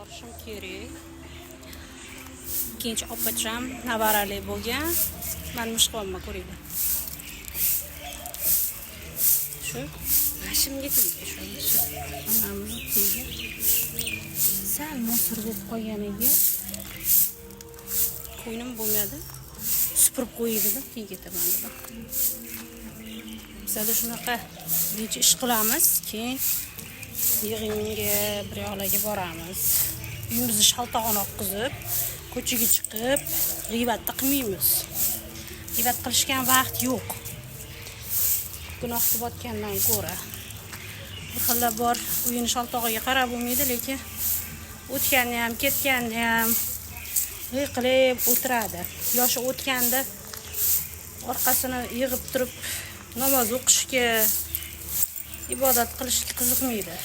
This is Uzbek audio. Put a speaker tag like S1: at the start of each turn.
S1: borishim kerak. Ikkinchi opacham navarali bo'lgan. Men mushqomma ko'ringlar. Shu g'ashimga tegdi shu. Onamni tegdi. Sal mosir bo'lib qolganiga qo'ynim bo'lmadi. Supurib qo'yildi, tegitaman dedi. Bizda shunaqa necha ish qilamiz, keyin yig'inga bir yoqlarga boramiz. Uyimizni shaltog'ini oqizib, ko'chaga chiqib, g'iybatda qilmaymiz. G'iybat qilishgan vaqt yo'q. Gunoh botgandan ko'ra. Bir xilla bor, uyini shaltog'iga qarab bo'lmaydi, lekin o'tganni ham, ketganni ham qilib o'tiradi. Yoshi o'tganda orqasini yig'ib turib namoz o'qishga, ibodat qilishga qiziqmaydi.